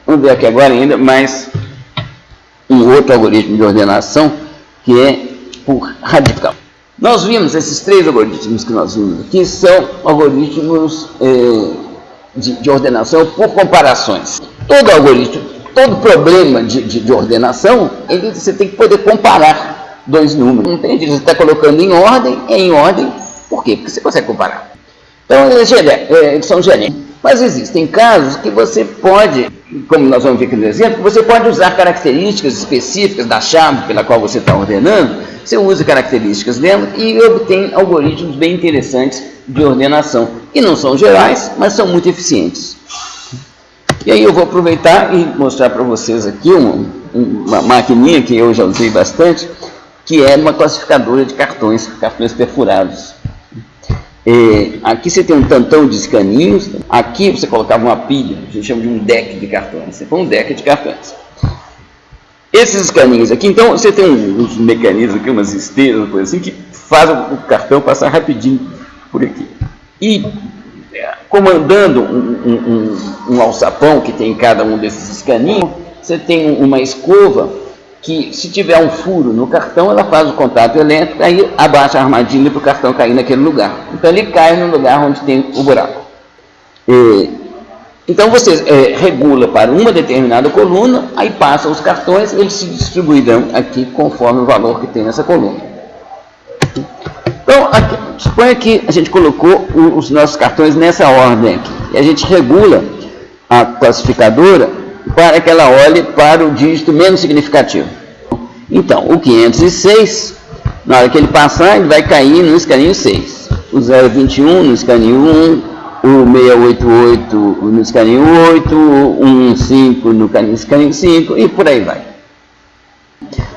vamos ver aqui agora ainda mais um outro algoritmo de ordenação, que é por radical. Nós vimos, esses três algoritmos que nós vimos aqui, são algoritmos de ordenação por comparações. Todo algoritmo, todo problema de ordenação, você tem que poder comparar dois números. Não tem jeito, você está colocando em ordem, por quê? Porque você consegue comparar. Então, eles são genéricos. Mas existem casos que você pode, como nós vamos ver aqui no exemplo, você pode usar características específicas da chave pela qual você está ordenando, você usa características dela e obtém algoritmos bem interessantes de ordenação, que não são gerais, mas são muito eficientes. E aí eu vou aproveitar e mostrar para vocês aqui uma maquininha que eu já usei bastante, que é uma classificadora de cartões perfurados. Aqui você tem um tantão de escaninhos, aqui você colocava uma pilha, a gente chama de um deck de cartões, você põe um deck de cartões. Esses escaninhos aqui, então você tem uns mecanismos aqui, umas esteiras, coisa assim, que faz o cartão passar rapidinho por aqui. E comandando um alçapão que tem em cada um desses escaninhos, você tem uma escova que, se tiver um furo no cartão, ela faz o contato elétrico, aí abaixa a armadilha para o cartão cair naquele lugar. Então ele cai no lugar onde tem o buraco. Então você regula para uma determinada coluna, aí passam os cartões, eles se distribuirão aqui conforme o valor que tem nessa coluna. Então, suponha que a gente colocou os nossos cartões nessa ordem aqui, e a gente regula a classificadora para que ela olhe para o dígito menos significativo. Então, o 506, na hora que ele passar, ele vai cair no escaninho 6. O 021 no escaninho 1, o 688 no escaninho 8, o 15 no escaninho 5, e por aí vai.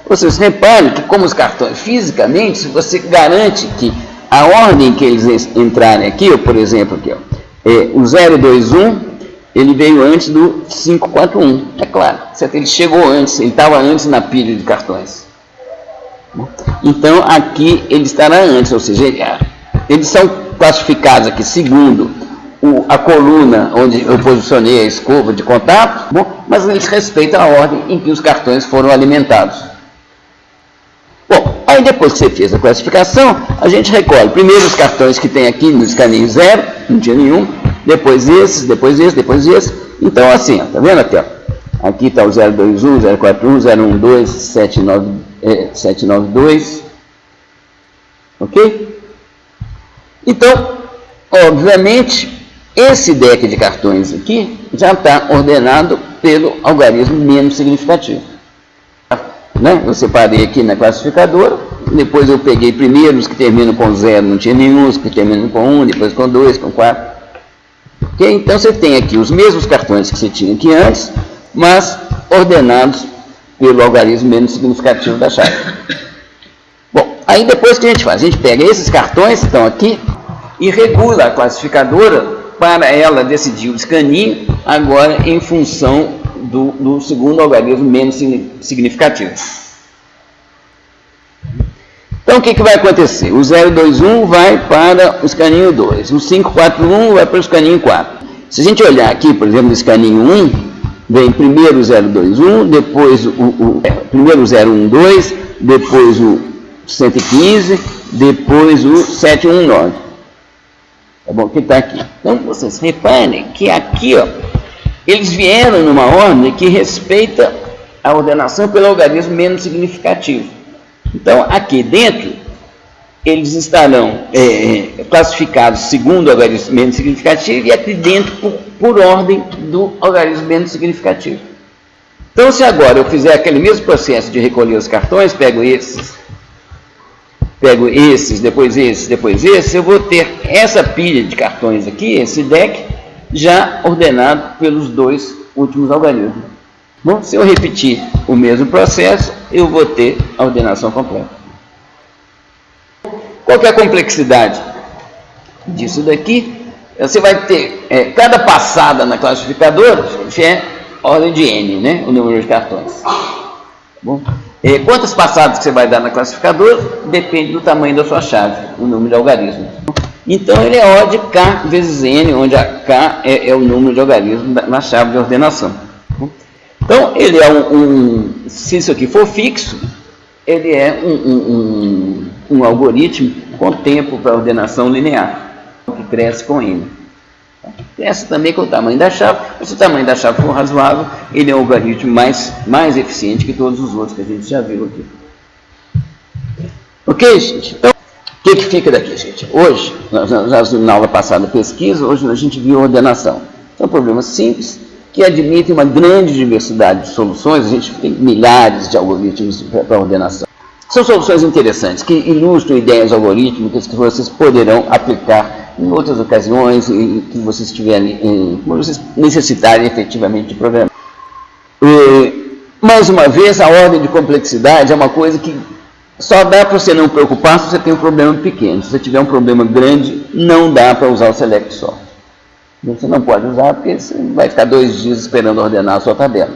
Vocês reparem que, como os cartões, fisicamente, se você garante que a ordem que eles entrarem aqui, ou, por exemplo, aqui, o 021, ele veio antes do 541, é claro, ele chegou antes, ele estava antes na pilha de cartões. Então, aqui ele estará antes, ou seja, eles são classificados aqui segundo a coluna onde eu posicionei a escova de contato, mas eles respeitam a ordem em que os cartões foram alimentados. Bom, aí depois que você fez a classificação, a gente recolhe primeiro os cartões que tem aqui no escaninho 0, não tinha nenhum, depois esses, depois esse, depois esse. Então, assim, ó, tá vendo aqui? Ó? Aqui está o 021, 041, 012, 792. Ok? Então, obviamente, esse deck de cartões aqui já está ordenado pelo algarismo menos significativo. Né? Eu separei aqui na classificadora, depois eu peguei primeiro os que terminam com 0, não tinha nenhum, os que terminam com 1, depois com 2, com 4. Okay? Então você tem aqui os mesmos cartões que você tinha aqui antes, mas ordenados pelo algarismo menos significativo da chave. Bom, aí depois o que a gente faz? A gente pega esses cartões que estão aqui e regula a classificadora para ela decidir o escaninho agora em função do segundo algarismo menos significativo. Então, o que vai acontecer? O 021 vai para o escaninho 2, o 541 vai para o escaninho 4. Se a gente olhar aqui, por exemplo, no escaninho 1, vem primeiro o 021, depois primeiro o 012, depois o 115, depois o 719. Tá bom? Que está aqui. Então, vocês reparem que aqui, ó, eles vieram numa ordem que respeita a ordenação pelo algarismo menos significativo. Então, aqui dentro, eles estarão classificados segundo o algarismo menos significativo e aqui dentro por ordem do algarismo menos significativo. Então, se agora eu fizer aquele mesmo processo de recolher os cartões, pego esses, depois esses, eu vou ter essa pilha de cartões aqui, esse deck, já ordenado pelos dois últimos algarismos. Bom, se eu repetir o mesmo processo, eu vou ter a ordenação completa. Qual que é a complexidade disso daqui? Você vai ter, cada passada na classificadora é ordem de n, né? O número de cartões. Bom, quantas passadas que você vai dar na classificadora depende do tamanho da sua chave, o número de algarismos. Então, ele é O de K vezes N, onde a K é o número de algarismos na chave de ordenação. Então, ele é se isso aqui for fixo, ele é um algoritmo com tempo para ordenação linear, que cresce com N. Cresce também com o tamanho da chave, mas se o tamanho da chave for razoável, ele é um algoritmo mais eficiente que todos os outros que a gente já viu aqui. Ok, gente? Então, o que fica daqui, gente? Hoje, nós já vimos na aula passada pesquisa, hoje a gente viu ordenação. São problemas simples, que admitem uma grande diversidade de soluções. A gente tem milhares de algoritmos para ordenação. São soluções interessantes, que ilustram ideias algorítmicas que vocês poderão aplicar em outras ocasiões, e que vocês tiverem, vocês necessitarem efetivamente de programar. Mais uma vez, a ordem de complexidade é uma coisa que só dá para você não preocupar se você tem um problema pequeno. Se você tiver um problema grande, não dá para usar o select sort. Você não pode usar porque você vai ficar 2 dias esperando ordenar a sua tabela.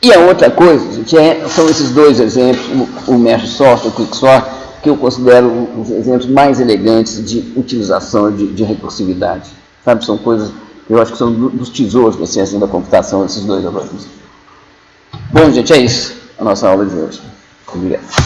E a outra coisa, gente, são esses dois exemplos, o merge sort e o quick sort, que eu considero os exemplos mais elegantes de utilização de recursividade. Sabe, são coisas que eu acho que são dos tesouros da ciência da computação, esses dois algoritmos. Bom, gente, é isso a nossa aula de hoje. Obrigado.